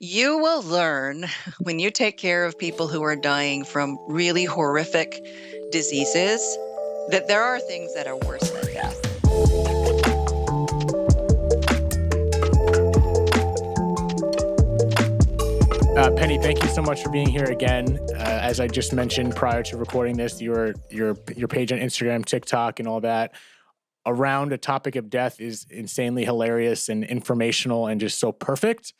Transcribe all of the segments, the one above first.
You will learn when you take care of people who are dying from really horrific diseases that there are things that are worse than death. Penny, thank you so much for being here again. As I just mentioned prior to recording this, your page on Instagram, TikTok, and all that around a topic of death is insanely hilarious and informational and just so perfect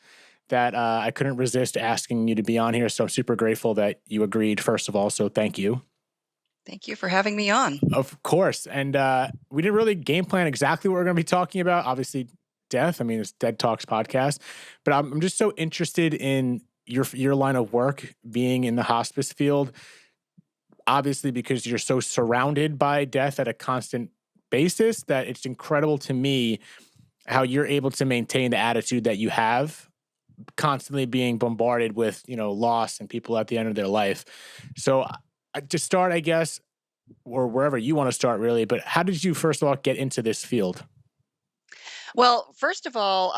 that I couldn't resist asking you to be on here. So I'm super grateful that you agreed, first of all. So thank you. Thank you for having me on. Of course. And we didn't really game plan exactly what we're going to be talking about. Obviously, death. I mean, it's Dead Talks podcast. But I'm just so interested in your line of work, being in the hospice field. Obviously, because you're so surrounded by death at a constant basis, that it's incredible to me how you're able to maintain the attitude that you have, constantly being bombarded with, loss and people at the end of their life. So to start, I guess, or wherever you want to start really, but how did you first of all get into this field? Well, first of all,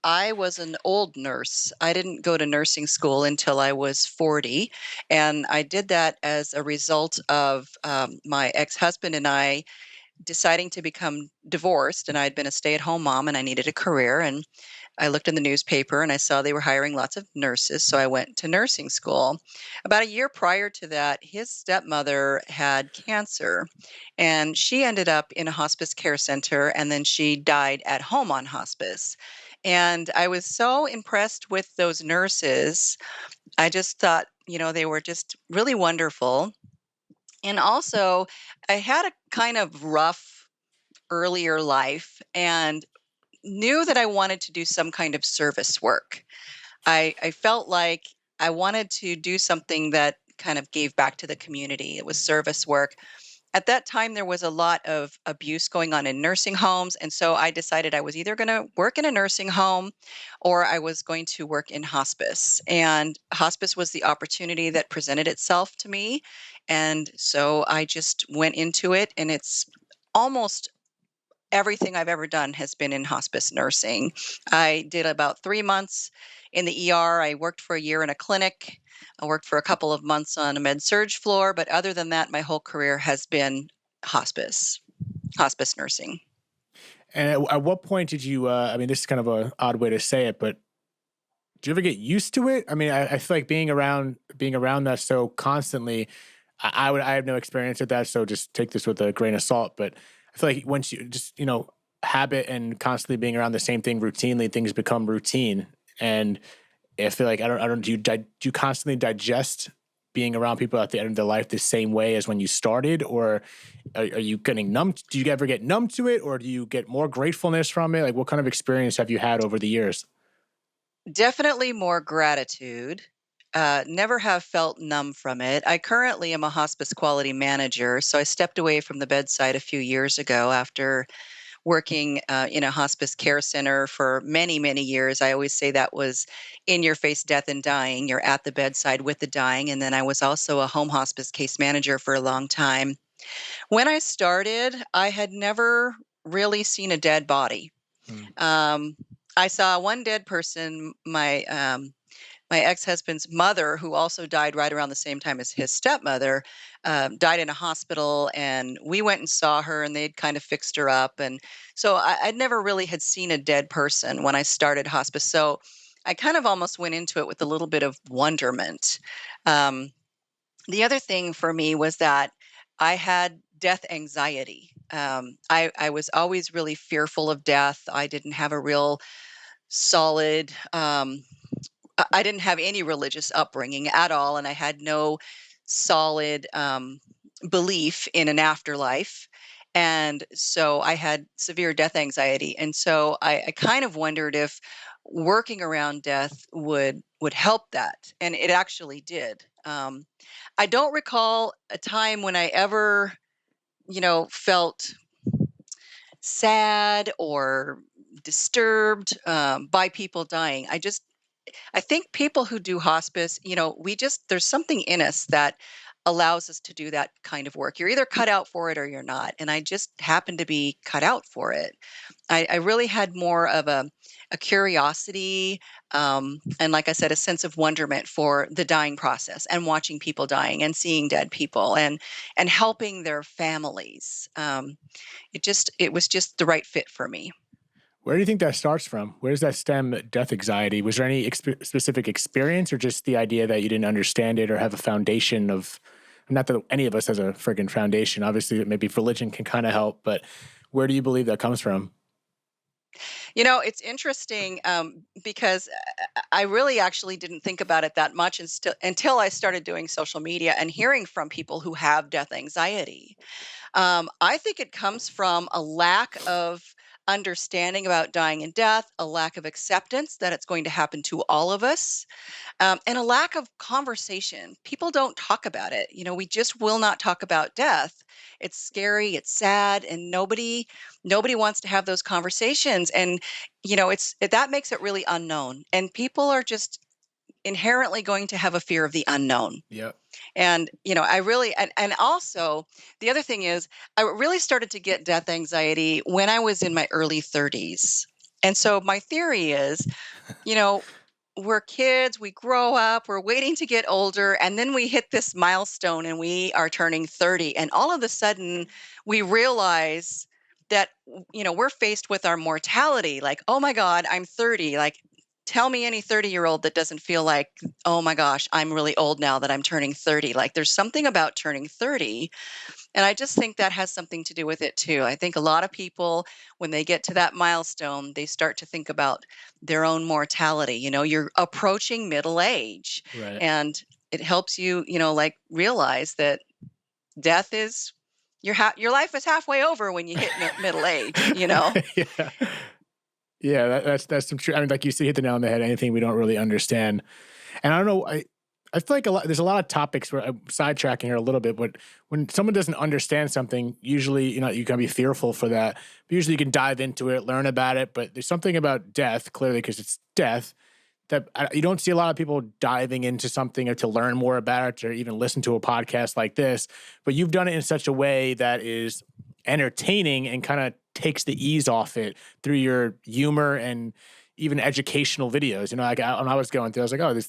I was an old nurse. I didn't go to nursing school until I was 40. And I did that as a result of my ex husband and I deciding to become divorced. And I'd been a stay at home mom and I needed a career. And I looked in the newspaper and I saw they were hiring lots of nurses. So I went to nursing school. About a year prior to that, his stepmother had cancer and she ended up in a hospice care center and then she died at home on hospice. And I was so impressed with those nurses. I just thought, they were just really wonderful. And also, I had a kind of rough earlier life and knew that I wanted to do some kind of service work. I felt like I wanted to do something that kind of gave back to the community. It was service work. At that time, there was a lot of abuse going on in nursing homes. And so I decided I was either going to work in a nursing home or I was going to work in hospice. And hospice was the opportunity that presented itself to me. And so I just went into it, and it's almost everything I've ever done has been in hospice nursing. I did about 3 months in the ER. I worked for a year in a clinic. I worked for a couple of months on a med surge floor, but other than that, my whole career has been hospice, hospice nursing. And at what point did you, I mean, this is kind of an odd way to say it, but do you ever get used to it? I mean, I feel like being around that so constantly, I have no experience with that. So just take this with a grain of salt. But I feel like once you just, habit and constantly being around the same thing routinely, things become routine. And I feel like, I don't, do you constantly digest being around people at the end of their life the same way as when you started? Or are you getting numb? Do you ever get numb to it, or do you get more gratefulness from it? Like, what kind of experience have you had over the years? Definitely more gratitude. Never have felt numb from it. I currently am a hospice quality manager, so I stepped away from the bedside a few years ago after working in a hospice care center for many, many years. I always say that was in your face death and dying. You're at the bedside with the dying. And then I was also a home hospice case manager for a long time. When I started, I had never really seen a dead body. Hmm. Um, I saw one dead person, my ex-husband's mother, who also died right around the same time as his stepmother, died in a hospital, and we went and saw her, and they'd kind of fixed her up, and so I'd never really had seen a dead person when I started hospice, so I kind of almost went into it with a little bit of wonderment. Um, the other thing for me was that I had death anxiety. I was always really fearful of death. I didn't have a real solid I didn't have any religious upbringing at all, and I had no solid belief in an afterlife. And so I had severe death anxiety. And so I kind of wondered if working around death would help that. And it actually did. I don't recall a time when I ever, felt sad or disturbed by people dying. I think people who do hospice, there's something in us that allows us to do that kind of work. You're either cut out for it or you're not. And I just happened to be cut out for it. I really had more of a curiosity, and like I said, a sense of wonderment for the dying process and watching people dying and seeing dead people and helping their families. It was just the right fit for me. Where do you think that starts from? Where does that stem, death anxiety? Was there any specific experience or just the idea that you didn't understand it or have a foundation of, not that any of us has a friggin' foundation, obviously maybe religion can kind of help, but where do you believe that comes from? It's interesting, because I really actually didn't think about it that much until I started doing social media and hearing from people who have death anxiety. I think it comes from a lack of understanding about dying and death, a lack of acceptance that it's going to happen to all of us, and a lack of conversation. People don't talk about it. We just will not talk about death. It's scary, it's sad, and nobody wants to have those conversations. And that makes it really unknown. And people are just inherently going to have a fear of the unknown. Yep. And I really and also the other thing is I really started to get death anxiety when I was in my early 30s. And so my theory is, you know, we're kids, we grow up, we're waiting to get older, and then we hit this milestone and we are turning 30. And all of a sudden, we realize that, we're faced with our mortality. Like, oh my God, I'm 30. Like, tell me any 30-year-old that doesn't feel like, oh my gosh, I'm really old now that I'm turning 30. Like, there's something about turning 30, and I just think that has something to do with it too. I think a lot of people, when they get to that milestone, they start to think about their own mortality. You're approaching middle age, Right. and it helps you, like realize that death is your life is halfway over when you hit middle age. Yeah. Yeah, that's some true. I mean, like you said, hit the nail on the head. Anything we don't really understand, and I don't know. I feel like there's a lot of topics where I'm sidetracking here a little bit, but when someone doesn't understand something, usually you can be fearful for that. But usually you can dive into it, learn about it. But there's something about death, clearly, because it's death, that you don't see a lot of people diving into something or to learn more about it or even listen to a podcast like this. But you've done it in such a way that is entertaining and kind of takes the ease off it through your humor and even educational videos. Like when I was going through, I was like, oh,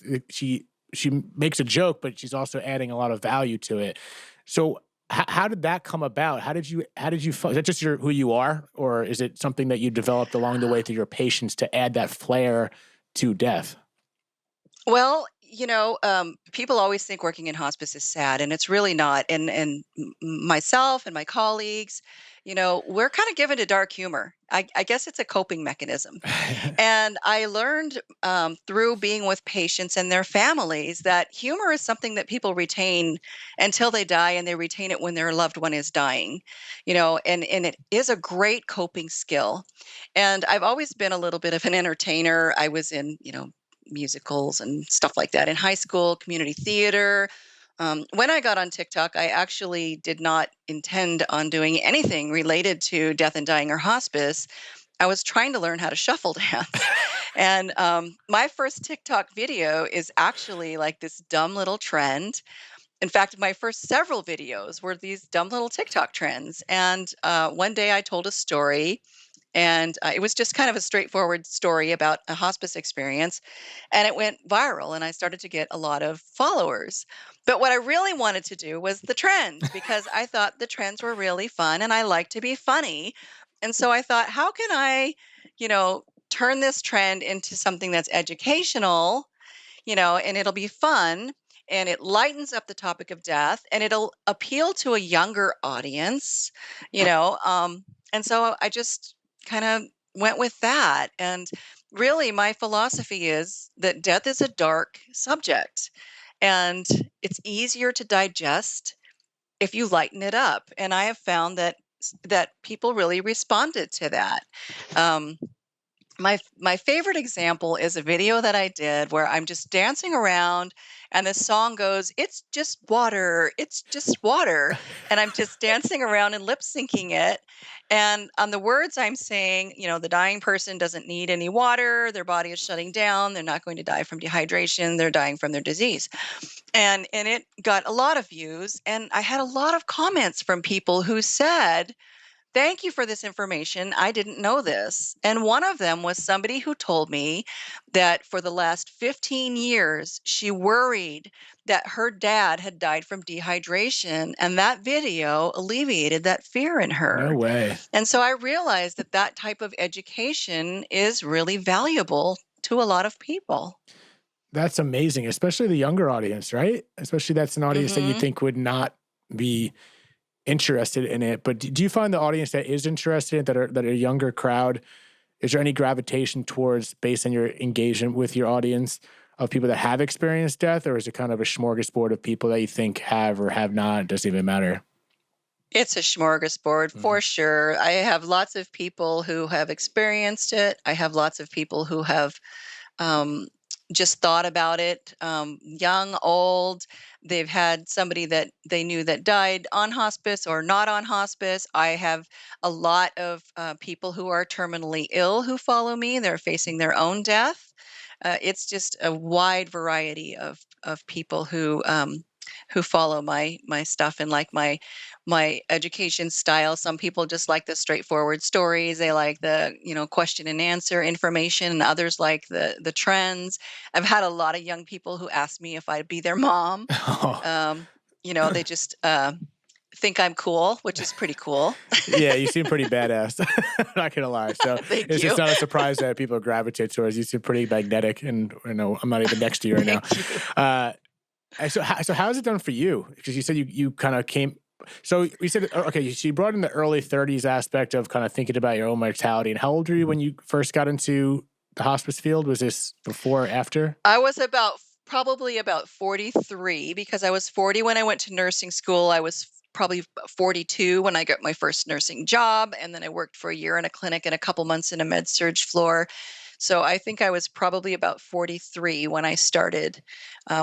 she makes a joke, but she's also adding a lot of value to it. So how did that come about? Is that just who you are, or is it something that you developed along the way through your patients to add that flair to death? Well, people always think working in hospice is sad, and it's really not. And myself and my colleagues, we're kind of given to dark humor. I guess it's a coping mechanism. And I learned, through being with patients and their families, that humor is something that people retain until they die, and they retain it when their loved one is dying. And it is a great coping skill. And I've always been a little bit of an entertainer. I was in, musicals and stuff like that in high school, community theater. When I got on TikTok, I actually did not intend on doing anything related to death and dying or hospice. I was trying to learn how to shuffle dance. And my first TikTok video is actually like this dumb little trend. In fact, my first several videos were these dumb little TikTok trends. And one day I told a story, and it was just kind of a straightforward story about a hospice experience, and it went viral, and I started to get a lot of followers. But what I really wanted to do was the trends, because I thought the trends were really fun and I like to be funny. And so I thought, how can I, you know, turn this trend into something that's educational, and it'll be fun, and it lightens up the topic of death, and it'll appeal to a younger audience, and so I just kind of went with that. And really, my philosophy is that death is a dark subject, and it's easier to digest if you lighten it up. And I have found that people really responded to that. Um, My favorite example is a video that I did where I'm just dancing around and the song goes, "It's just water, it's just water." And I'm just dancing around and lip syncing it. And on the words I'm saying, the dying person doesn't need any water, their body is shutting down, they're not going to die from dehydration, they're dying from their disease. And it got a lot of views, and I had a lot of comments from people who said, "Thank you for this information. I didn't know this." And one of them was somebody who told me that for the last 15 years, she worried that her dad had died from dehydration, and that video alleviated that fear in No her. way. And so I realized that that type of education is really valuable to a lot of people. That's amazing, especially the younger audience, right? Especially that's an audience that you Mhm. think would not be interested in it. But do you find the audience that is interested in it, that are a younger crowd, is there any gravitation towards, based on your engagement with your audience, of people that have experienced death, or is it kind of a smorgasbord of people that you think have or have not? It doesn't even matter. It's a smorgasbord Mhm. for sure. I have lots of people who have experienced it. I have lots of people who have um, just thought about it, young, old. They've had somebody that they knew that died on hospice or not on hospice. I have a lot of people who are terminally ill who follow me. They're facing their own death. It's just a wide variety of people who follow my stuff and like my education style. Some people just like the straightforward stories. They like the, question and answer information, and others like the trends. I've had a lot of young people who ask me if I'd be their mom. Oh, Um, they just think I'm cool, which is pretty cool. yeah, you seem pretty badass. Not gonna lie. So Thank it's just you. not a surprise that people gravitate towards you. Seem pretty magnetic, and I'm not even next to you right now. Thank you. Uh, so how's it done for you? Because you said you kind of came. So you said okay. So you brought in the early 30s aspect of kind of thinking about your own mortality. And how old were you when you first got into the hospice field? Was this before or after? I was probably about 43 because I was 40 when I went to nursing school. I was probably 42 when I got my first nursing job, and then I worked for a year in a clinic and a couple months in a med surg floor. So I think I was probably about 43 when I started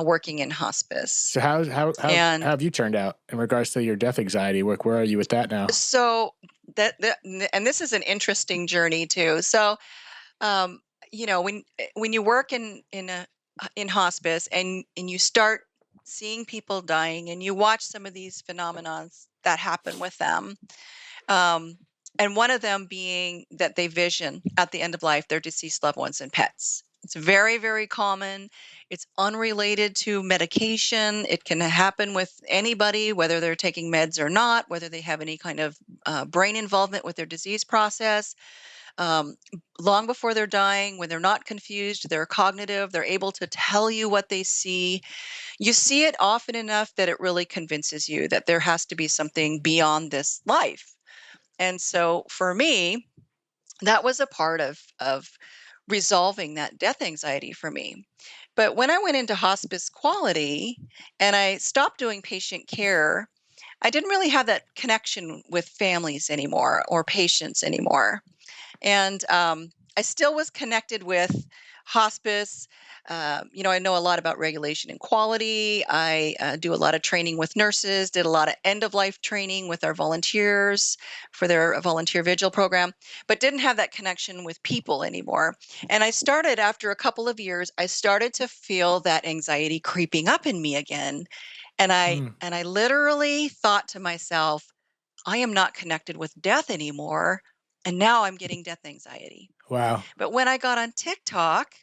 working in hospice. So how And have you turned out in regards to your death anxiety work? Where are you with that now? so and this is an interesting journey too. So um, when you work in hospice and you start seeing people dying and you watch some of these phenomenons that happen with them, um, and one of them being that they vision at the end of life their deceased loved ones and pets. It's very, very common. It's unrelated to medication. It can happen with anybody, whether they're taking meds or not, whether they have any kind of brain involvement with their disease process. um, Long before they're dying, when they're not confused, they're cognitive, they're able to tell you what they see. You see it often enough that it really convinces you that there has to be something beyond this life. And so for me, that was a part of resolving that death anxiety for me. But when I went into hospice quality and I stopped doing patient care, I didn't really have that connection with families anymore or patients anymore. And I still was connected with hospice. I know a lot about regulation and quality. I do a lot of training with nurses, did a lot of end of life training with our volunteers for their volunteer vigil program, but didn't have that connection with people anymore. And I started, after a couple of years, I started to feel that anxiety creeping up in me again. And I Hmm. and I literally thought to myself, I am not connected with death anymore. And now I'm getting death anxiety. Wow. But when I got on TikTok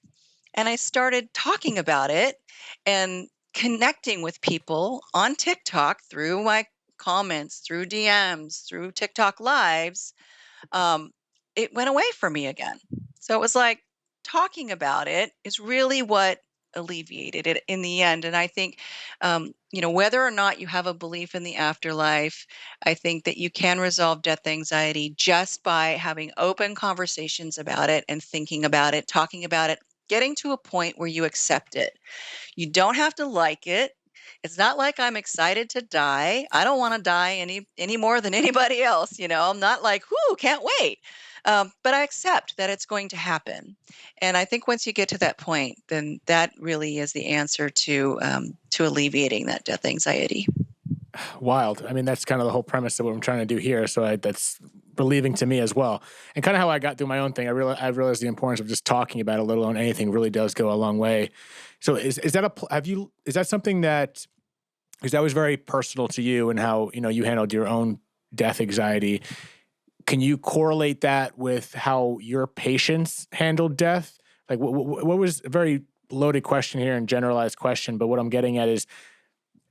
and I started talking about it and connecting with people on TikTok through my comments, through DMs, through TikTok lives, um, it went away for me again. So it was like talking about it is really what alleviated it in the end. And I think, whether or not you have a belief in the afterlife, I think that you can resolve death anxiety just by having open conversations about it and thinking about it, talking about it, getting to a point where you accept it. You don't have to like it. It's not like I'm excited to die. I don't want to die any more than anybody else. I'm not like, whoo, can't wait. But I accept that it's going to happen. And I think once you get to that point, then that really is the answer to alleviating that death anxiety. Wild. I mean, that's kind of the whole premise of what I'm trying to do here. So that's relieving to me as well. And kind of how I got through my own thing. I realized the importance of just talking about it, let alone anything, really does go a long way. So is that is that something that, because that was very personal to you and how, you handled your own death anxiety. Can you correlate that with how your patients handled death? Like what was a very loaded question here and generalized question, but what I'm getting at is,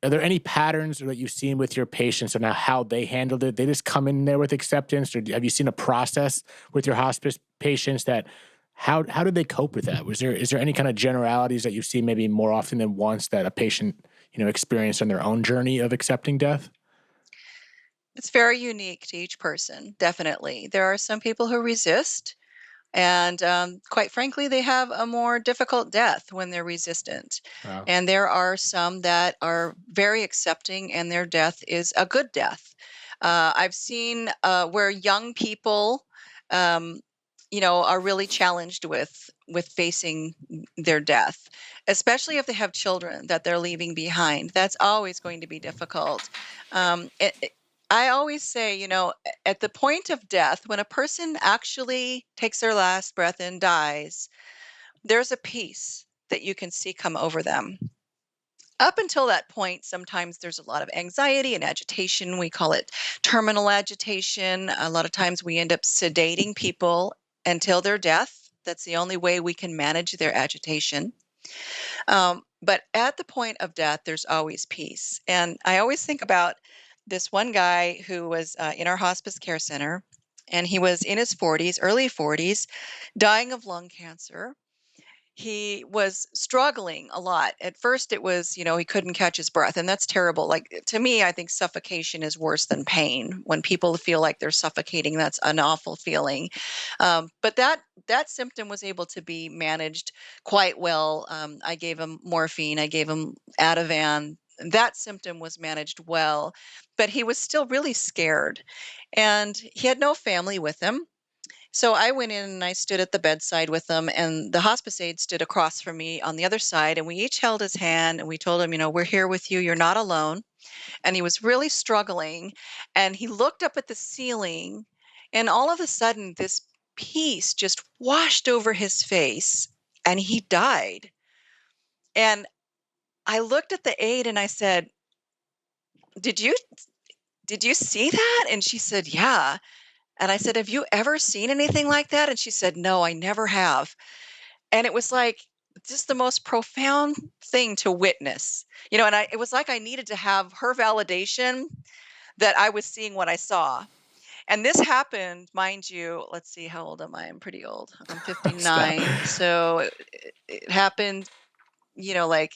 are there any patterns that you've seen with your patients and how they handled it? They just come in there with acceptance, or have you seen a process with your hospice patients that how did they cope with that? Is there any kind of generalities that you've seen maybe more often than once that a patient experienced on their own journey of accepting death? It's very unique to each person, definitely. There are some people who resist, and quite frankly, they have a more difficult death when they're resistant. Wow. And there are some that are very accepting, and their death is a good death. I've seen where young people, um, are really challenged with facing their death, especially if they have children that they're leaving behind. That's always going to be difficult. I always say, at the point of death, when a person actually takes their last breath and dies, there's a peace that you can see come over them. Up until that point, sometimes there's a lot of anxiety and agitation. We call it terminal agitation. A lot of times we end up sedating people until their death. That's the only way we can manage their agitation. But at the point of death, there's always peace. And I always think about this one guy who was in our hospice care center, and he was in his 40s, early 40s, dying of lung cancer. He was struggling a lot. At first, it was, he couldn't catch his breath, and that's terrible. Like, to me, I think suffocation is worse than pain. When people feel like they're suffocating, that's an awful feeling. But that symptom was able to be managed quite well. I gave him morphine, I gave him Ativan. That symptom was managed well, but he was still really scared, and he had no family with him. So I went in and I stood at the bedside with him, and the hospice aide stood across from me on the other side, and we each held his hand and we told him, we're here with you. You're not alone. And he was really struggling, and he looked up at the ceiling, and all of a sudden, this peace just washed over his face, and he died. And I looked at the aide and I said, "Did you see that?" And she said, "Yeah." And I said, "Have you ever seen anything like that?" And she said, "No, I never have." And it was like just the most profound thing to witness. And it was like I needed to have her validation that I was seeing what I saw. And this happened, mind you, let's see, how old am I? I'm pretty old. I'm Stop. 59. So it happened, like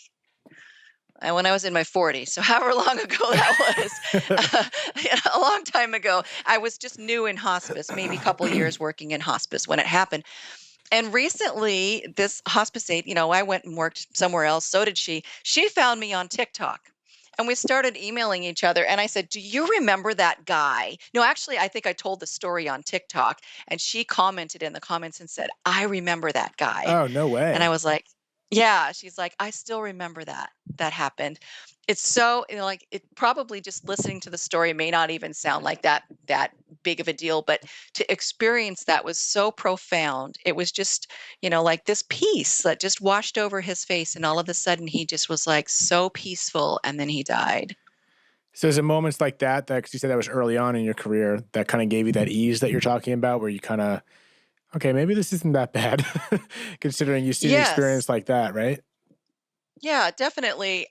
when I was in my 40s. So however long ago that was, a long time ago. I was just new in hospice, maybe a couple years working in hospice when it happened. And recently, this hospice aide, I went and worked somewhere else. So did she. She found me on TikTok. And we started emailing each other. And I said, "Do you remember that guy?" No, actually, I think I told the story on TikTok. And she commented in the comments and said, "I remember that guy." Oh, no And I way. was like, "Yeah." She's like, "I still remember that. That happened." It's so, like, it probably just listening to the story may not even sound like that big of a deal, but to experience that was so profound. It was just, like this peace that just washed over his face, and all of a sudden he just was like so peaceful, and then he died. So is it moments like that, because you said that was early on in your career, that kind of gave you that ease that you're talking about, where you kind of, okay, maybe this isn't that bad, considering you see the Yes. experience like that, right? Yeah, definitely.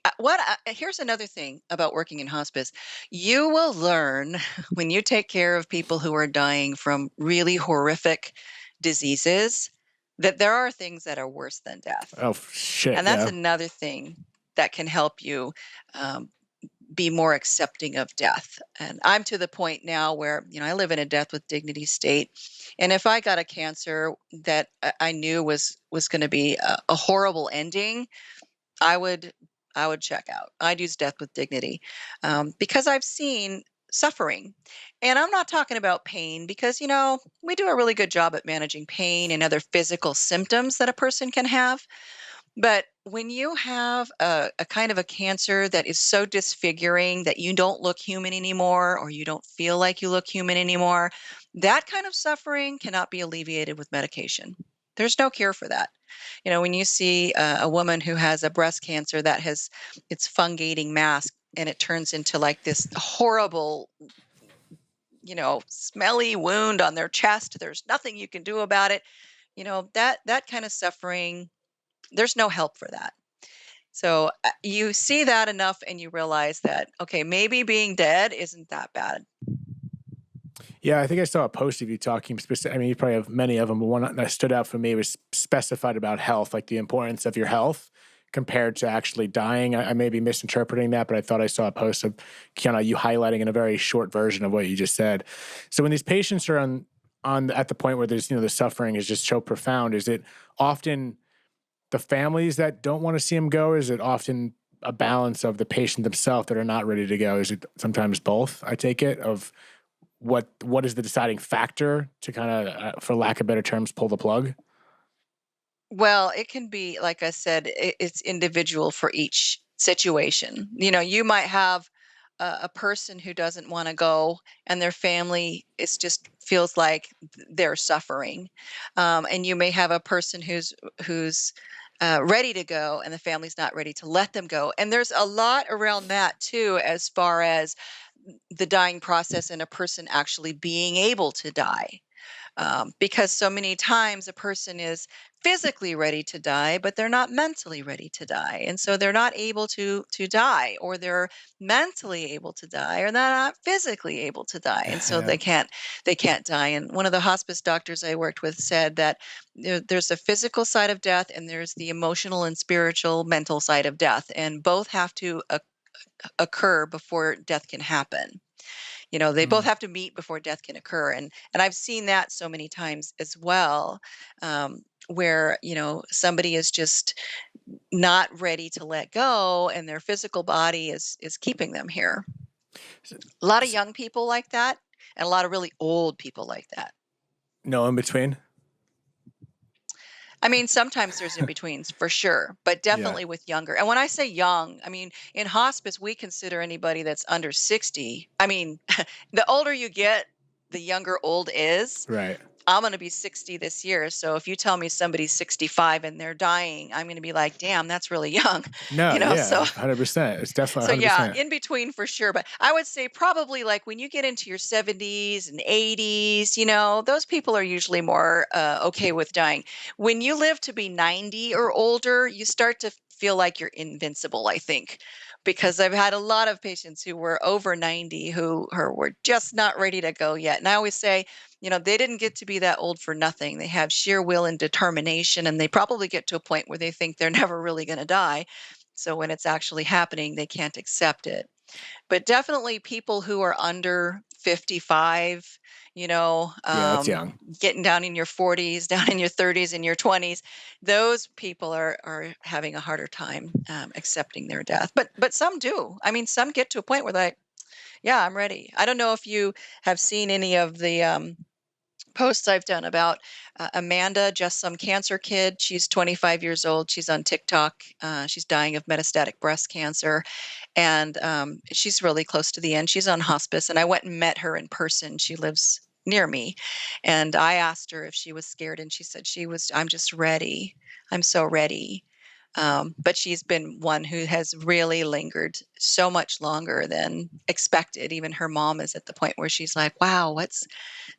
Here's another thing about working in hospice. You will learn when you take care of people who are dying from really horrific diseases that there are things that are worse than death. Oh, shit, And that's yeah. another thing that can help you um, be more accepting of death. And I'm to the point now where, I live in a death with dignity state. And if I got a cancer that I knew was going to be a horrible ending, I would I would check out. I'd use death with dignity, because I've seen suffering. And I'm not talking about pain because, we do a really good job at managing pain and other physical symptoms that a person can have. But when you have a kind of a cancer that is so disfiguring that you don't look human anymore, or you don't feel like you look human anymore, that kind of suffering cannot be alleviated with medication. There's no cure for that. When you see a woman who has a breast cancer that has its fungating mass and it turns into like this horrible, smelly wound on their chest, there's nothing you can do about it. That kind of suffering, there's no help for that. So you see that enough and you realize that, okay, maybe being dead isn't that bad. Yeah, I think I saw a post of you talking specific. I mean, you probably have many of them, but one that stood out for me was specified about health, like the importance of your health compared to actually dying. I may be misinterpreting that, but I thought I saw a post of kind of you highlighting in a very short version of what you just said. So when these patients are on at the point where there's the suffering is just so profound, is it often the families that don't want to see them go? Is it often a balance of the patient themselves that are not ready to go? Is it sometimes both? I take it of what is the deciding factor to kind of, for lack of better terms, pull the plug? Well, it can be, like I said, it's individual for each situation. You might have a person who doesn't want to go, and their family is just feels like they're suffering, and you may have a person who's ready to go, and the family's not ready to let them go. And there's a lot around that too, as far as the dying process and a person actually being able to die, because so many times a person is physically ready to die, but they're not mentally ready to die, and so they're not able to die, or they're mentally able to die, or they're not physically able to die, and so Yeah. they can't die. And one of the hospice doctors I worked with said that there's a physical side of death, and there's the emotional and spiritual, mental side of death, and both have to occur before death can happen. They both Mm. have to meet before death can occur, and I've seen that so many times as well, where somebody is just not ready to let go, and their physical body is keeping them here. S- A lot of s- young people like that, and a lot of really old people like that. no in between. I mean, sometimes there's in betweens for sure, but Yeah. definitely with younger. And when I say young, I mean in hospice we consider anybody that's under 60. I mean, the older you get, the younger old is. Right. I'm gonna be 60 this year, so if you tell me somebody's 65 and they're dying, I'm gonna be like, "Damn, that's really young." No. So Yeah. 100%. It's definitely so yeah, 100%. in between for sure, but I would say probably like when you get into your 70s and 80s, those people are usually more okay with dying. When you live to be 90 or older, you start to feel like you're invincible, I think, because I've had a lot of patients who were over 90 who were just not ready to go yet. And I always say, they didn't get to be that old for nothing. They have sheer will and determination, and they probably get to a point where they think they're never really going to die. So when it's actually happening, they can't accept it. But definitely people who are under 55, you know, Yeah, that's um, young. getting down in your 40s, down in your 30s, and your 20s, those people are having a harder time accepting their death. But some do. I mean, some get to a point where they're like, yeah, I'm ready. I don't know if you have seen any of the posts I've done about Amanda, just some cancer kid. She's 25 years old. She's on TikTok. She's dying of metastatic breast cancer, and she's really close to the end. She's on hospice, and I went and met her in person. She lives near me, and I asked her if she was scared, and she said she was. I'm just ready. I'm so ready. But she's been one who has really lingered so much longer than expected. Even her mom is at the point where she's like, "Wow,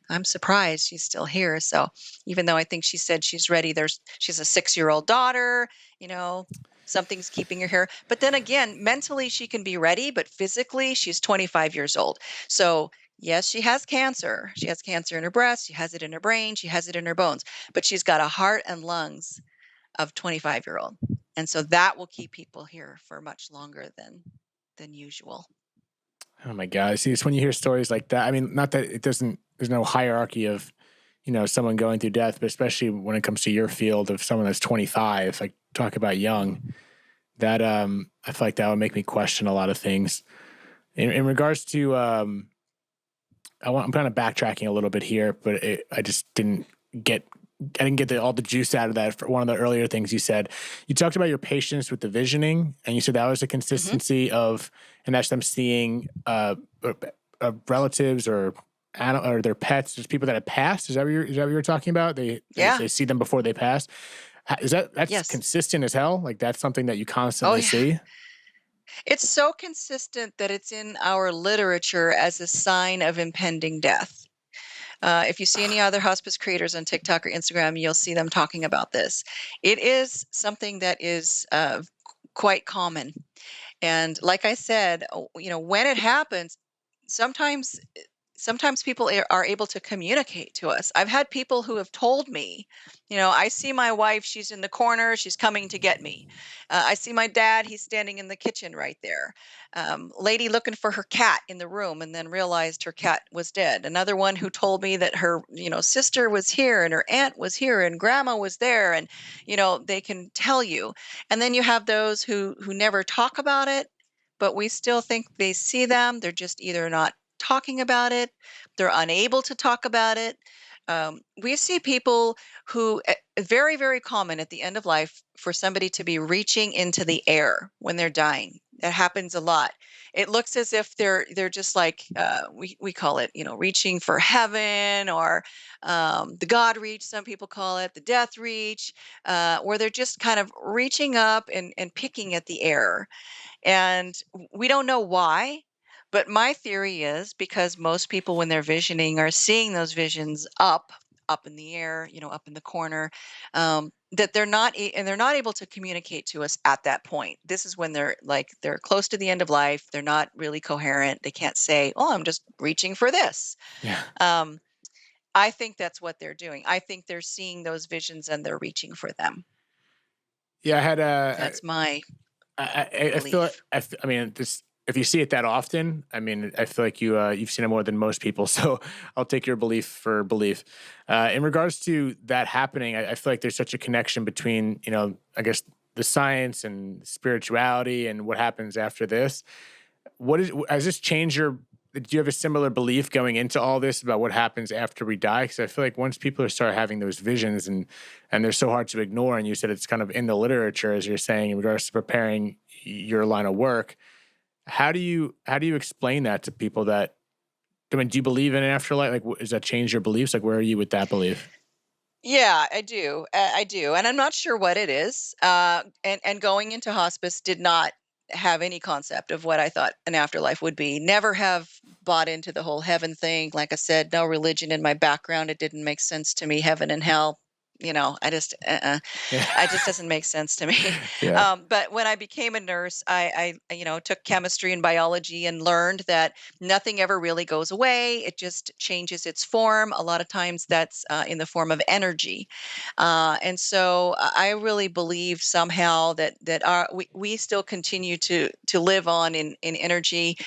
I'm surprised she's still here." So even though I think she said she's ready, she's a 6-year-old daughter, you know, something's keeping her here. But then again, mentally she can be ready, but physically she's 25 years old. So yes, she has cancer. She has cancer in her breast, she has it in her brain, she has it in her bones, but she's got a heart and lungs of 25-year-old. And so that will keep people here for much longer than usual. Oh my God. See, it's when you hear stories like that. I mean, not that it doesn't, there's no hierarchy of, someone going through death, but especially when it comes to your field of someone that's 25, like talk about young, that, I feel like that would make me question a lot of things in regards to, I'm kind of backtracking a little bit here, but I just didn't get all the juice out of that. For one of the earlier things you said, you talked about your patience with the visioning, and you said that was a Mhm. consistency of, and that's them seeing relatives or or their pets, just people that have passed. Is that what you're talking about? Yeah. They see them before they pass. Is that's Yes. consistent as hell? Like that's something that you Oh, constantly yeah. see? It's so consistent that it's in our literature as a sign of impending death. If you see any other hospice creators on TikTok or Instagram, you'll see them talking about this. It is something that is quite common. And like I said, when it happens, sometimes sometimes people are able to communicate to us. I've had people who have told me, I see my wife, she's in the corner, she's coming to get me. I see my dad, he's standing in the kitchen right there. Lady looking for her cat in the room and then realized her cat was dead. Another one who told me that her, sister was here and her aunt was here and grandma was there, and they can tell you. And then you have those who never talk about it, but we still think they see them. They're just either not talking about it, they're unable to talk about it. We see people who, very, very common at the end of life for somebody to be reaching into the air when they're dying. That happens a lot. It looks as if they're just like, we call it, reaching for heaven, or the God reach. Some people call it the death reach, where they're just kind of reaching up and picking at the air, and we don't know why, but my theory is because most people, when they're visioning, are seeing those visions up in the air, up in the corner, that they're not able to communicate to us at that point. This is when they're close to the end of life. They're not really coherent. They can't say, "Oh, I'm just reaching for this." Yeah. Um, I think that's what they're doing. I think they're seeing those visions and they're reaching for them. Yeah, I had a That's my I feel like, belief. I mean, this if you see it that often, I mean, I feel like you've seen it more than most people. So I'll take your belief for belief. In regards to that happening, I feel like there's such a connection between I guess the science and spirituality and what happens after this. Has this changed your? Do you have a similar belief going into all this about what happens after we die? Because I feel like once people start having those visions and they're so hard to ignore, and you said it's kind of in the literature as you're saying in regards to preparing your line of work. How do you explain that to people? That I mean, do you believe in an afterlife? Like, does that change your beliefs? Like, where are you with that belief? Yeah, I do. I do, and I'm not sure what it is. And going into hospice did not have any concept of what I thought an afterlife would be. Never have bought into the whole heaven thing. Like I said, no religion in my background. It didn't make sense to me. Heaven and hell. I just, Yeah, it just doesn't make sense to me. yeah, But when I became a nurse, took chemistry and biology and learned that nothing ever really goes away. It just changes its form. A lot of times that's in the form of energy. And so I really believe somehow that we still continue to live on in energy.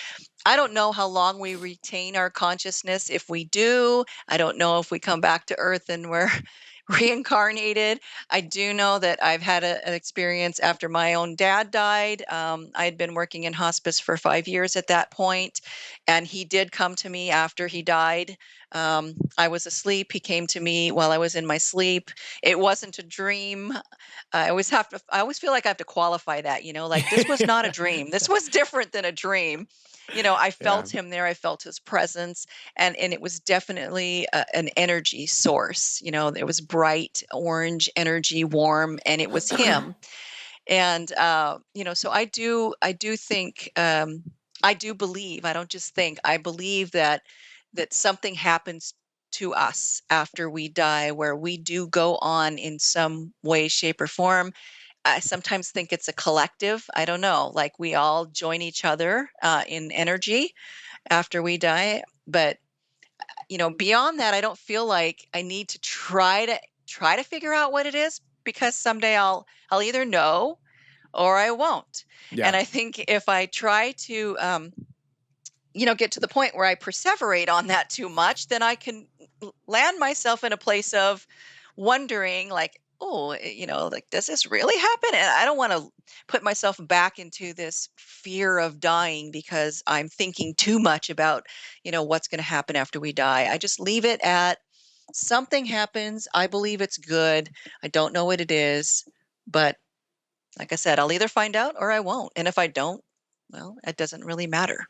I don't know how long we retain our consciousness. If we do, I don't know if we come back to Earth and we're reincarnated. I do know that I've had an experience after my own dad died. I had been working in hospice for 5 years at that point, and he did come to me after he died. I was asleep. He came to me while I was in my sleep. It wasn't a dream. I always feel like I have to qualify that, like this was not a dream. This was different than a dream. I yeah. felt him there. I felt his presence, and it was definitely an energy source. It was bright orange energy, warm, and it was him. And so I do think, I do believe. I don't just think. I believe that something happens to us after we die, where we do go on in some way, shape, or form. I sometimes think it's a collective. I don't know, like we all join each other in energy after we die. But beyond that, I don't feel like I need to try to figure out what it is, because someday I'll either know or I won't. And Yeah. I think if I try to get to the point where I perseverate on that too much, then I can land myself in a place of wondering, like, oh, like, does this really happen? And I don't want to put myself back into this fear of dying because I'm thinking too much about, what's going to happen after we die. I just leave it at something happens. I believe it's good. I don't know what it is, but like I said, I'll either find out or I won't. And if I don't, well, it doesn't really matter.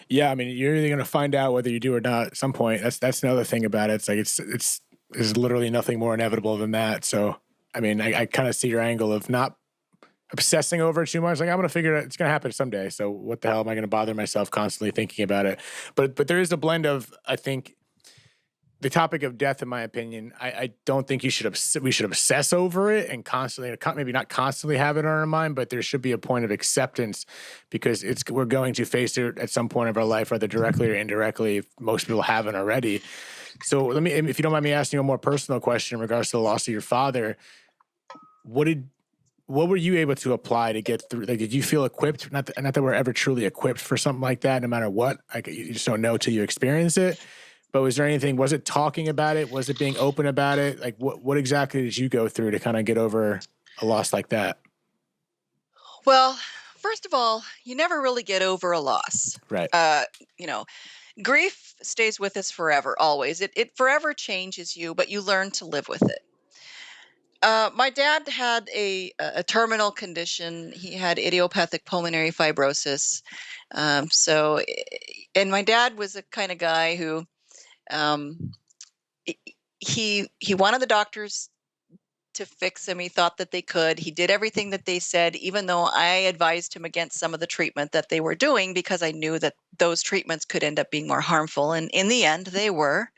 Yeah, I mean, you're either gonna find out whether you do or not at some point. That's another thing about it. It's like it's there's literally nothing more inevitable than that. So I mean, I kind of see your angle of not obsessing over it too much. Like I'm gonna figure it. It's gonna happen someday. So what the hell am I gonna bother myself constantly thinking about it? But there is a blend of, I think, the topic of death, in my opinion, I don't think we should obsess over it and constantly, maybe not constantly have it on our mind, but there should be a point of acceptance because we're going to face it at some point of our life, whether directly or indirectly. If most people haven't already. So let me, if you don't mind me asking you a more personal question in regards to the loss of your father, what did what were you able to apply to get through? Like, did you feel equipped? Not that we're ever truly equipped for something like that, no matter what. Like, you just don't know till you experience it. But was there anything? Was it talking about it? Was it being open about it? Like, what exactly did you go through to kind of get over a loss like that? Well, first of all, you never really get over a loss. Right. Uh, you know, Grief stays with us forever, always. It forever changes you, but you learn to live with it. My dad had a terminal condition. He had idiopathic pulmonary fibrosis. So, and my dad was the kind of guy who um, he he wanted the doctors to fix him. He thought that they could. He did everything that they said, even though I advised him against some of the treatment that they were doing because I knew that those treatments could end up being more harmful. And in the end, they were.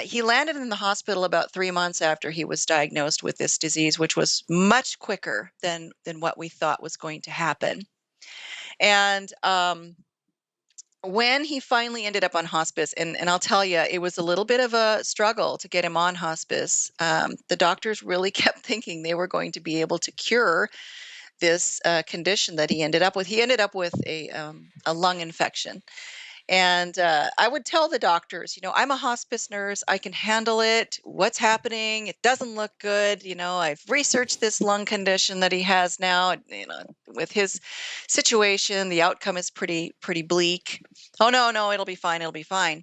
He landed in the hospital about 3 months after he was diagnosed with this disease, which was much quicker than what we thought was going to happen. And when he finally ended up on hospice, and I'll tell you, it was a little bit of a struggle to get him on hospice. The doctors really kept thinking they were going to be able to cure this condition that he ended up with. He ended up with a lung infection. And I would tell the doctors, I'm a hospice nurse. I can handle it. What's happening? It doesn't look good. I've researched this lung condition that he has now. With his situation, the outcome is pretty bleak. Oh no, no, it'll be fine. It'll be fine.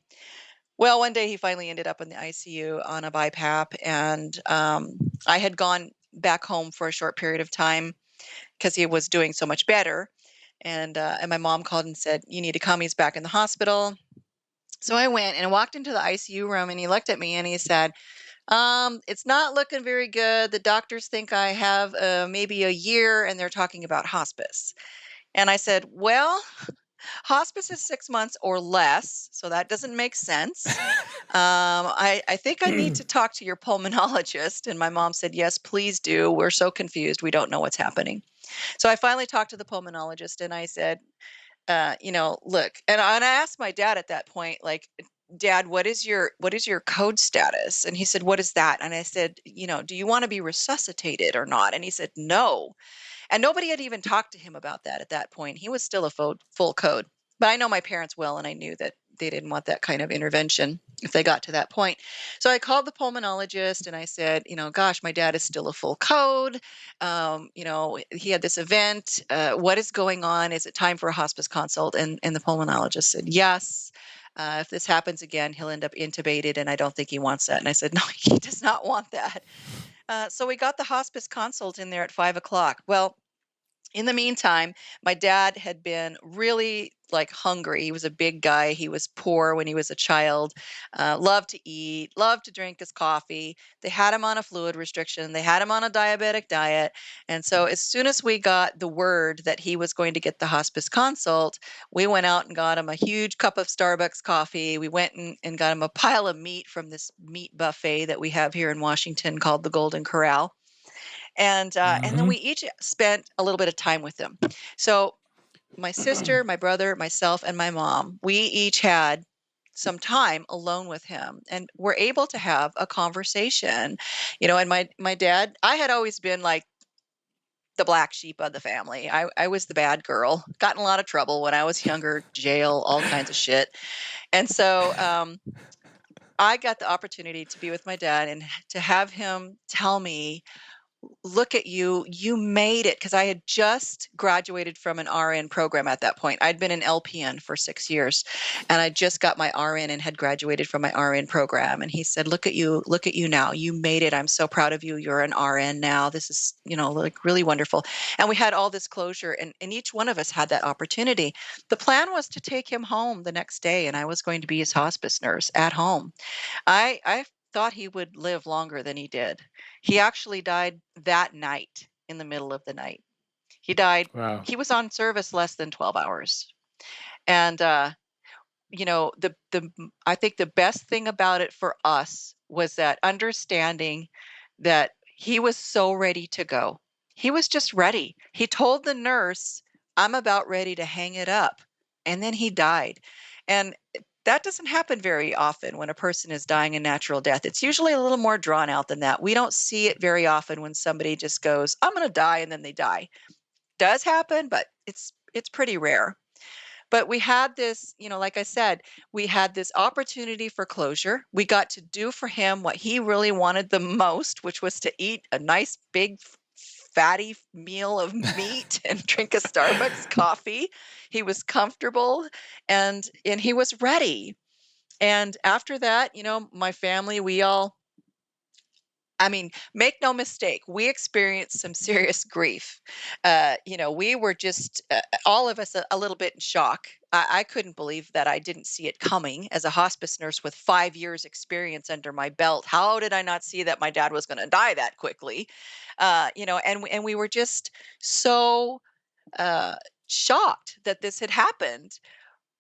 Well, one day he finally ended up in the ICU on a BiPAP, and I had gone back home for a short period of time because he was doing so much better. And my mom called and said, "You need to come. He's back in the hospital." So I went and walked into the ICU room, and he looked at me and he said, "It's not looking very good. The doctors think I have maybe a year, and they're talking about hospice." And I said, "Well, hospice is 6 months or less, so that doesn't make sense. I think I need to talk to your pulmonologist." And my mom said, "Yes, please do. We're so confused. We don't know what's happening." So I finally talked to the pulmonologist and I said, look, and I asked my dad at that point, like, "Dad, what is your code status?" And he said, "What is that?" And I said, "Do you want to be resuscitated or not?" And he said, "No." And nobody had even talked to him about that at that point. He was still a full code. But I know my parents well, and I knew that they didn't want that kind of intervention if they got to that point. So I called the pulmonologist and I said, "Gosh, my dad is still a full code. He had this event. What is going on? Is it time for a hospice consult?" And the pulmonologist said, "Yes. If this happens again, he'll end up intubated, and I don't think he wants that." And I said, "No, he does not want that." So we got the hospice consult in there at 5 o'clock. Well, in the meantime, my dad had been really like hungry. He was a big guy. He was poor when he was a child, loved to eat, loved to drink his coffee. They had him on a fluid restriction, they had him on a diabetic diet. And so, as soon as we got the word that he was going to get the hospice consult, we went out and got him a huge cup of Starbucks coffee. We went and got him a pile of meat from this meat buffet that we have here in Washington called the Golden Corral, and then Hmm. we each spent a little bit of time with him. So my sister, my brother, myself, and my mom, we each had some time alone with him and were able to have a conversation. And my dad, I had always been like the black sheep of the family. I was the bad girl, got in a lot of trouble when I was younger, jail, all kinds of shit. And so I got the opportunity to be with my dad and to have him tell me, look at you, you made it. Because I had just graduated from an RN program at that point. I'd been an LPN for 6 years, and I just got my RN and had graduated from my RN program. And he said, look at you now. You made it. I'm so proud of you. You're an RN now. This is, like really wonderful. And we had all this closure, and each one of us had that opportunity. The plan was to take him home the next day, and I was going to be his hospice nurse at home. I thought he would live longer than he did. He actually died that night, in the middle of the night. He died Wow. he was on service less than 12 hours. And, I think the best thing about it for us was that understanding that he was so ready to go. He was just ready. He told the nurse, "I'm about ready to hang it up." And then he died. And that doesn't happen very often when a person is dying a natural death. It's usually a little more drawn out than that. We don't see it very often when somebody just goes, "I'm going to die," and then they die. Does happen, but it's pretty rare. But we had this, like I said, we had this opportunity for closure. We got to do for him what he really wanted the most, which was to eat a nice big fatty meal of meat and drink a Starbucks coffee. He was comfortable, and he was ready. And after that, my family, we all, I mean, make no mistake, we experienced some serious grief. We were just, all of us, a little bit in shock. I couldn't believe that I didn't see it coming as a hospice nurse with 5 years experience under my belt. How did I not see that my dad was going to die that quickly? And we were just so uh, shocked that this had happened.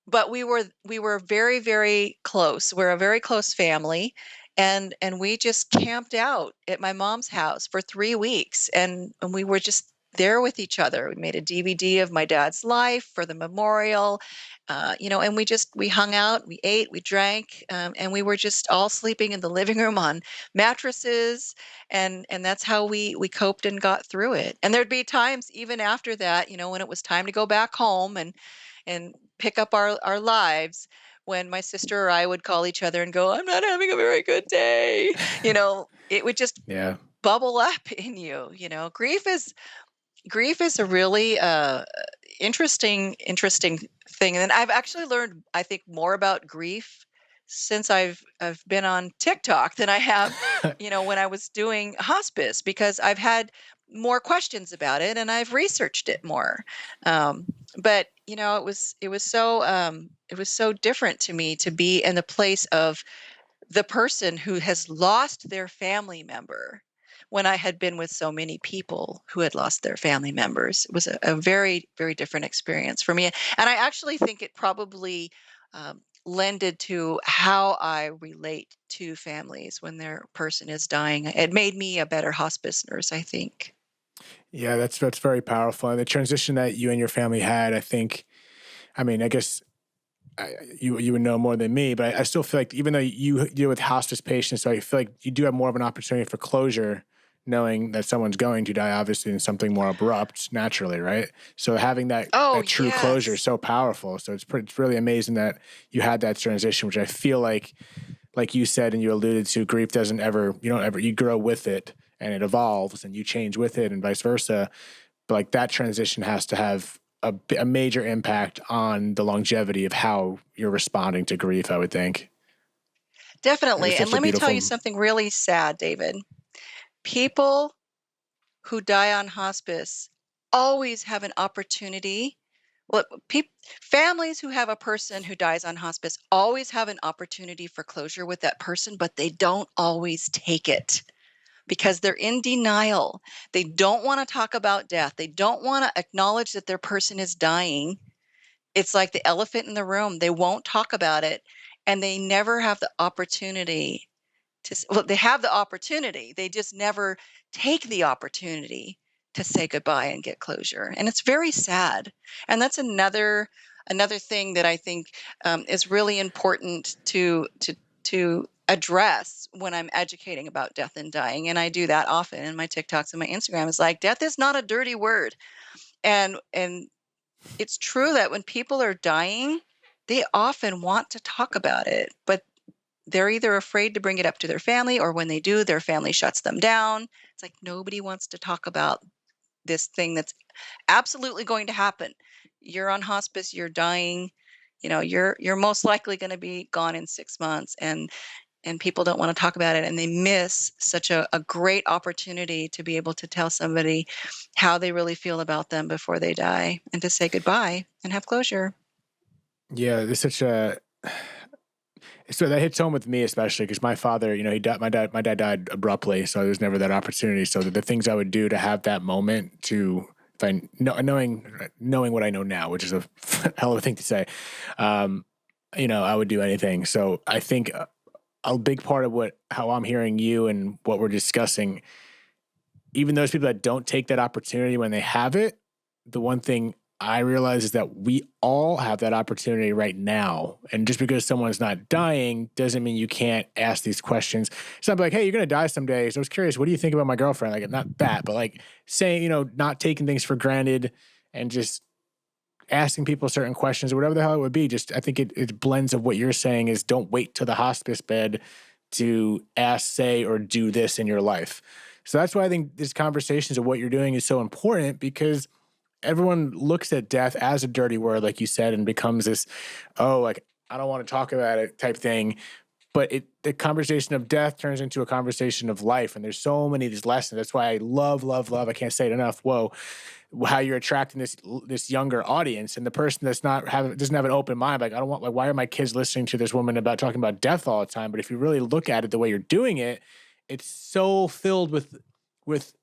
But we were very, very close. We're a very close family, and we just camped out at my mom's house for 3 weeks, and we were just there with each other. We made a DVD of my dad's life for the memorial, and we hung out, we ate, we drank, and we were just all sleeping in the living room on mattresses, and that's how we coped and got through it. And there'd be times even after that, when it was time to go back home and pick up our lives, when my sister or I would call each other and go, "I'm not having a very good day." It would just Yeah. bubble up in you. Grief is a really interesting thing. And I've actually learned, I think, more about grief since I've been on TikTok than I have, when I was doing hospice, because I've had more questions about it and I've researched it more. Um, but it was so different to me to be in the place of the person who has lost their family member, when I had been with so many people who had lost their family members. It was a very, very different experience for me. And I actually think it probably lended to how I relate to families when their person is dying. It made me a better hospice nurse, I think. Yeah, that's very powerful. And the transition that you and your family had, I think, I mean, I guess you would know more than me, but I still feel like even though you deal with hospice patients, so I feel like you do have more of an opportunity for closure, knowing that someone's going to die, obviously, in something more abrupt, naturally, right? So having that Oh, that true closure is yes. so powerful. So it's really amazing that you had that transition, which I feel like you said and you alluded to, grief doesn't ever, you don't ever, you grow with it and it evolves and you change with it and vice versa. But like that transition has to have a major impact on the longevity of how you're responding to grief, I would think. It was Definitely. And such a let me tell you beautiful. something really sad, David. People who die on hospice always have an opportunity. Well, families who have a person who dies on hospice always have an opportunity for closure with that person, but they don't always take it because they're in denial. They don't want to talk about death. They don't want to acknowledge that their person is dying. It's like the elephant in the room. They won't talk about it, and they never have the opportunity well, they have the opportunity. They just never take the opportunity to say goodbye and get closure. And it's very sad. And that's another thing that I think is really important to address when I'm educating about death and dying. And I do that often in my TikToks and my Instagram. Is like, death is not a dirty word. And it's true that when people are dying, they often want to talk about it, but they're either afraid to bring it up to their family, or when they do, their family shuts them down. It's like nobody wants to talk about this thing that's absolutely going to happen. You're on hospice, you're dying, you're most likely going to be gone in 6 months, and people don't want to talk about it, and they miss such a great opportunity to be able to tell somebody how they really feel about them before they die, and to say goodbye and have closure. Yeah, there's such a so that hits home with me, especially because my father, he died. My dad died abruptly, so there's never that opportunity. So the things I would do to have that moment, to if I knowing what I know now, which is a hell of a thing to say, um, I would do anything. So I think a big part of how I'm hearing you and what we're discussing, even those people that don't take that opportunity when they have it, the one thing I realize is that we all have that opportunity right now. And just because someone's not dying doesn't mean you can't ask these questions. It's not like, hey, you're going to die someday. So I was curious, what do you think about my girlfriend? Like, not that, but like saying, not taking things for granted and just asking people certain questions or whatever the hell it would be. Just, I think it blends of what you're saying is don't wait to the hospice bed to ask, say, or do this in your life. So that's why I think these conversations of what you're doing is so important, because everyone looks at death as a dirty word, like you said, and becomes this, oh, like, I don't want to talk about it type thing. But the conversation of death turns into a conversation of life. And there's so many of these lessons. That's why I love, love, love. I can't say it enough. Whoa, how you're attracting this younger audience, and the person that's doesn't have an open mind. Like, I don't want, like, why are my kids listening to this woman about talking about death all the time? But if you really look at it the way you're doing it, it's so filled with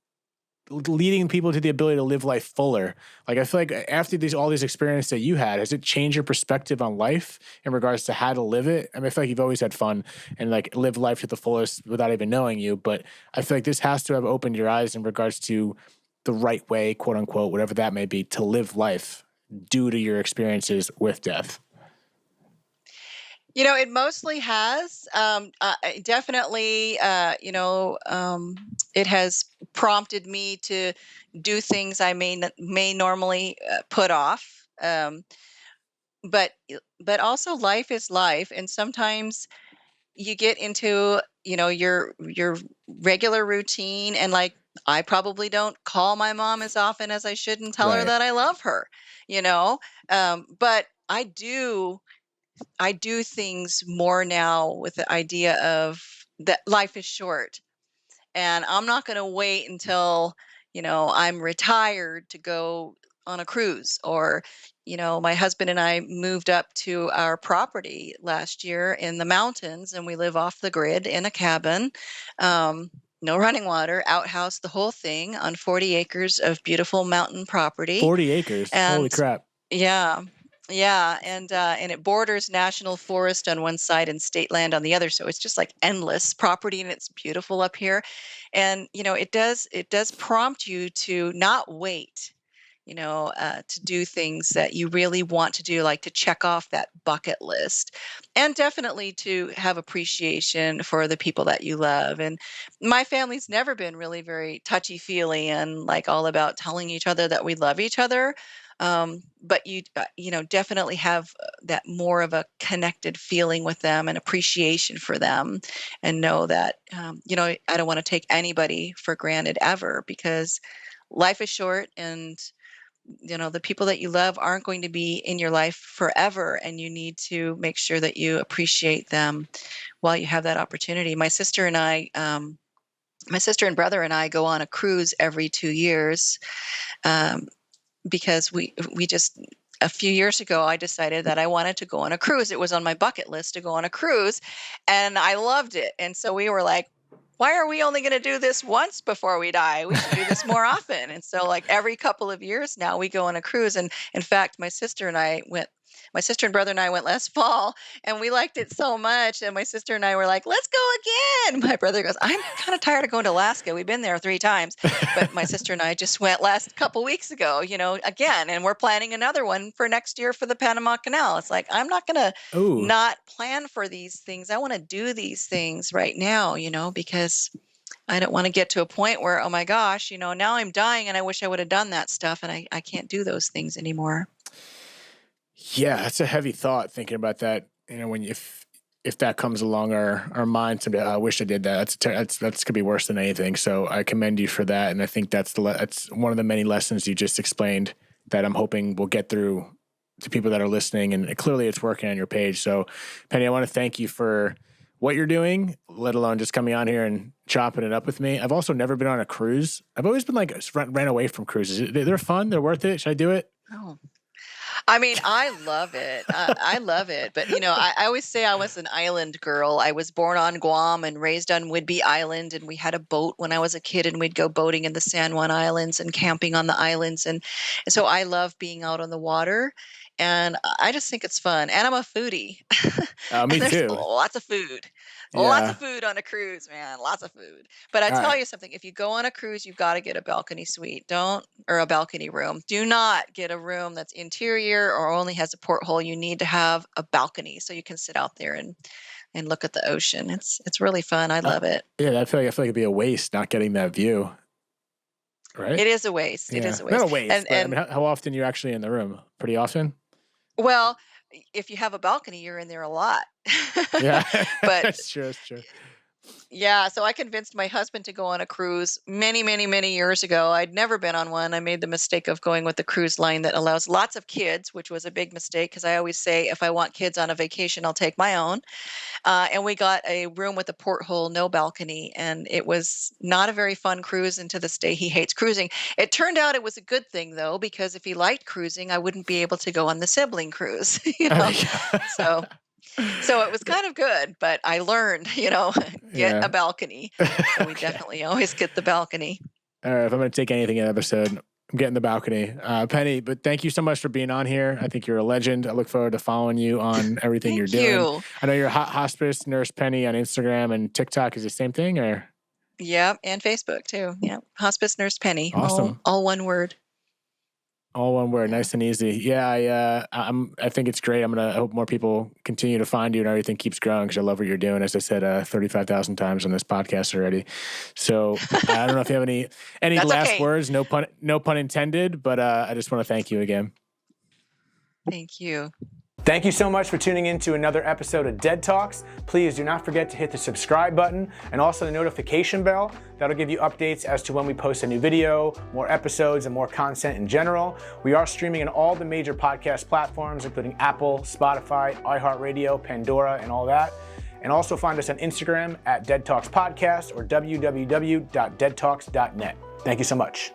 leading people to the ability to live life fuller. Like, I feel like after all these experiences that you had, has it changed your perspective on life in regards to how to live it? I mean, I feel like you've always had fun and like live life to the fullest without even knowing you, but I feel like this has to have opened your eyes in regards to the right way, quote unquote, whatever that may be, to live life due to your experiences with death. It mostly has. Definitely, it has prompted me to do things I may normally put off. But also, life is life, and sometimes you get into your regular routine, and like, I probably don't call my mom as often as I should and tell her Right. that I love her. You know, but I do things more now with the idea of that life is short, and I'm not going to wait until, I'm retired to go on a cruise. Or, my husband and I moved up to our property last year in the mountains, and we live off the grid in a cabin. No running water, outhouse, the whole thing, on 40 acres of beautiful mountain property. 40 acres. Holy And crap. yeah. Yeah, and it borders national forest on one side and state land on the other, so it's just like endless property, and it's beautiful up here. And it does prompt you to not wait, to do things that you really want to do, like to check off that bucket list, and definitely to have appreciation for the people that you love. And my family's never been really very touchy-feely and like all about telling each other that we love each other. But definitely have that more of a connected feeling with them and appreciation for them, and know that, I don't want to take anybody for granted ever, because life is short, and the people that you love aren't going to be in your life forever, and you need to make sure that you appreciate them while you have that opportunity. My sister and brother and I go on a cruise every 2 years, um, because we just a few years ago, I decided that I wanted to go on a cruise. It was on my bucket list to go on a cruise, and I loved it. And so we were like, why are we only going to do this once before we die? We should do this more often. And so, like, every couple of years now, we go on a cruise. And in fact, my sister and brother and I went last fall, and we liked it so much. And my sister and I were like, let's go again. My brother goes, I'm kind of tired of going to Alaska. We've been there 3 times. But my sister and I just went last couple weeks ago, again, and we're planning another one for next year for the Panama Canal. It's like, I'm not going to Oh, not plan for these things. I want to do these things right now, because I don't want to get to a point where, oh my gosh, now I'm dying and I wish I would have done that stuff, and I can't do those things anymore. yeah, that's a heavy thought thinking about that. When if that comes along our mind, someday, I wish I did that. That's gonna be worse than anything. So I commend you for that, and I think that's one of the many lessons you just explained that I'm hoping will get through to people that are listening, and clearly it's working on your page. So, Penny, I want to thank you for what you're doing, let alone just coming on here and chopping it up with me. I've also never been on a cruise. I've always been like ran away from cruises. They're fun. They're worth it. Should I do it? Oh. I mean, I love it. I love it. But, I always say I was an island girl. I was born on Guam and raised on Whidbey Island. And we had a boat when I was a kid, and we'd go boating in the San Juan Islands and camping on the islands. And so I love being out on the water. And I just think it's fun. And I'm a foodie. Me And there's too. lots of food. Lots of Yeah. food on a cruise, man. Lots of food. But I All tell right. you something, if you go on a cruise, you've got to get a balcony suite. Or a balcony room. Do not get a room that's interior or only has a porthole. You need to have a balcony so you can sit out there and look at the ocean. It's really fun. I love it. Yeah, I feel like it'd be a waste not getting that view. Right? It is a waste. It Yeah. is a Not a waste. waste, but I mean, how often are you actually in the room? Pretty often? Well, if you have a balcony, you're in there a lot. Yeah. But That's true. That's true. yeah, so I convinced my husband to go on a cruise many, many, many years ago. I'd never been on one. I made the mistake of going with the cruise line that allows lots of kids, which was a big mistake because I always say if I want kids on a vacation, I'll take my own. And we got a room with a porthole, no balcony, and it was not a very fun cruise. And to this day, he hates cruising. It turned out it was a good thing though, because if he liked cruising, I wouldn't be able to go on the sibling cruise. Oh, So so it was kind of good, but I learned, get a yeah. balcony. So we Okay. definitely always get the balcony. All right. If I'm going to take anything in the episode, I'm getting the balcony. Penny, but thank you so much for being on here. I think you're a legend. I look forward to following you on everything you're Thank doing. you. I know you're Hospice Nurse Penny on Instagram, and TikTok is the same thing, or? Yeah, and Facebook too. Yeah, Hospice Nurse Penny, Awesome. all one word. All one word, Yeah. nice and easy. Yeah, I think it's great. I hope more people continue to find you and everything keeps growing because I love what you're doing. As I said, 35,000 times on this podcast already. So I don't know if you have any That's last okay. words. No pun intended. But I just want to thank you again. Thank you. Thank you so much for tuning in to another episode of Dead Talks. Please do not forget to hit the subscribe button and also the notification bell. That'll give you updates as to when we post a new video, more episodes, and more content in general. We are streaming on all the major podcast platforms, including Apple, Spotify, iHeartRadio, Pandora, and all that. And also find us on Instagram at Dead Talks Podcast or www.deadtalks.net. Thank you so much.